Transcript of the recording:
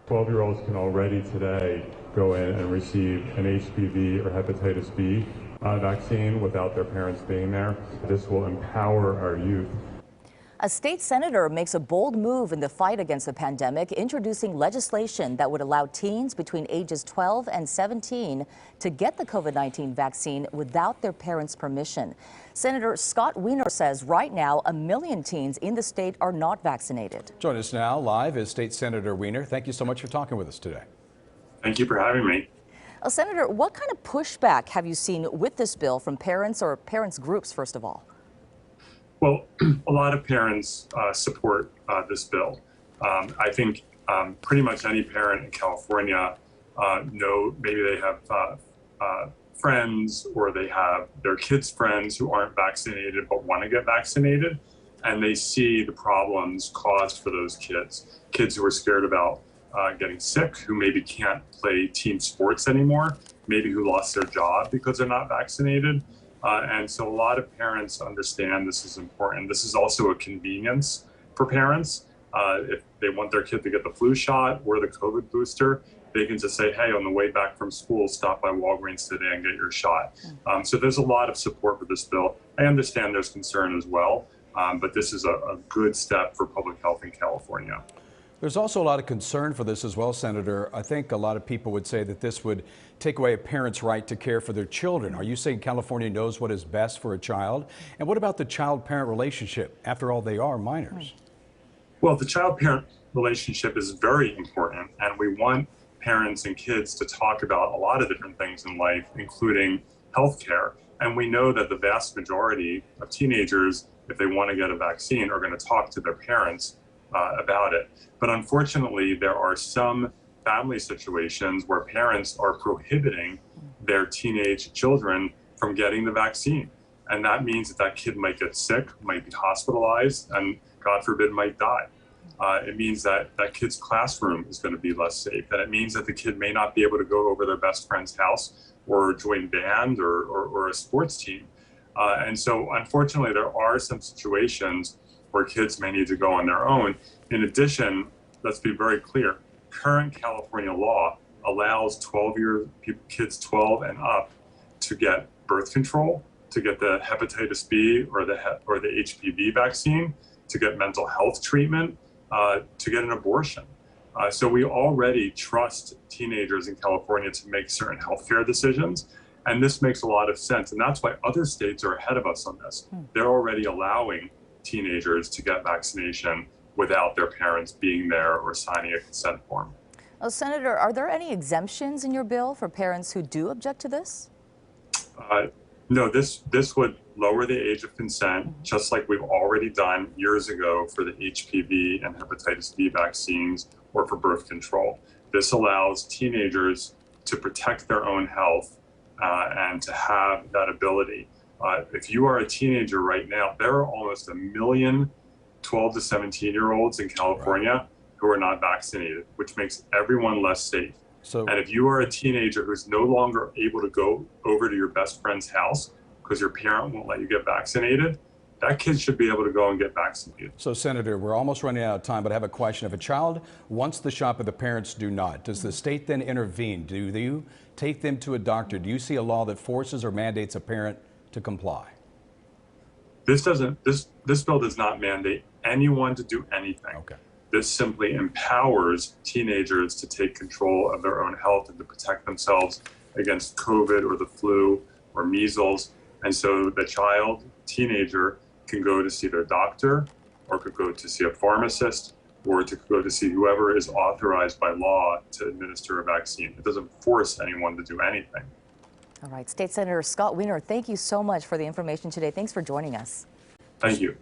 12-year-olds can already today go in and receive an HPV or hepatitis B vaccine without their parents being there. This will empower our youth. A state senator makes a bold move in the fight against the pandemic, introducing legislation that would allow teens between ages 12 and 17 to get the COVID-19 vaccine without their parents' permission. Senator Scott Weiner says right now 1 million teens in the state are not vaccinated. Join us now live is State Senator Weiner. Thank you so much for talking with us today. Thank you for having me. Senator, what kind of pushback have you seen with this bill from parents or parents groups, first of all? Well, a lot of parents support this bill. I think pretty much any parent in California know maybe they have friends or they have their kids' friends who aren't vaccinated but want to get vaccinated, and they see the problems caused for those kids who are scared about getting sick, who maybe can't play team sports anymore, maybe who lost their job because they're not vaccinated. And so a lot of parents understand this is important. This is also a convenience for parents. If they want their kid to get the flu shot or the COVID booster, they can just say, hey, on the way back from school, stop by Walgreens today and get your shot. So there's a lot of support for this bill. I understand there's concern as well, but this is a good step for public health in California. There's also a lot of concern for this as well, Senator. I think a lot of people would say that this would take away a parent's right to care for their children. Are you saying California knows what is best for a child? And what about the child-parent relationship? After all, they are minors. Well, the child-parent relationship is very important, and we want parents and kids to talk about a lot of different things in life, including healthcare. And we know that the vast majority of teenagers, if they want to get a vaccine, are going to talk to their parents about it. But unfortunately, there are some family situations where parents are prohibiting their teenage children from getting the vaccine. And that means that kid might get sick, might be hospitalized, and God forbid, might die. It means that kid's classroom is going to be less safe. And it means that the kid may not be able to go over their best friend's house or join band or a sports team. And so unfortunately, there are some situations where kids may need to go on their own. In addition, let's be very clear, current California law allows kids 12 and up to get birth control, to get the hepatitis B or the HPV vaccine, to get mental health treatment, to get an abortion. So we already trust teenagers in California to make certain healthcare decisions. And this makes a lot of sense. And that's why other states are ahead of us on this. They're already allowing teenagers to get vaccination without their parents being there or signing a consent form. Oh, Senator, are there any exemptions in your bill for parents who do object to this? No, this would lower the age of consent, just like we've already done years ago for the HPV and hepatitis B vaccines or for birth control. This allows teenagers to protect their own health and to have that ability. If you are a teenager right now, there are almost 1 million 12 to 17-year-olds in California who are not vaccinated, which makes everyone less safe. And if you are a teenager who's no longer able to go over to your best friend's house because your parent won't let you get vaccinated, that kid should be able to go and get vaccinated. So, Senator, we're almost running out of time, but I have a question. If a child wants the shot but the parents do not, does the state then intervene? Do you take them to a doctor? Do you see a law that forces or mandates a parent to comply? This bill does not mandate anyone to do anything. Okay. This simply empowers teenagers to take control of their own health and to protect themselves against COVID or the flu or measles. And so the teenager can go to see their doctor, or could go to see a pharmacist, or to go to see whoever is authorized by law to administer a vaccine. It doesn't force anyone to do anything. All right, State Senator Scott Weiner, thank you so much for the information today. Thanks for joining us. Thank you.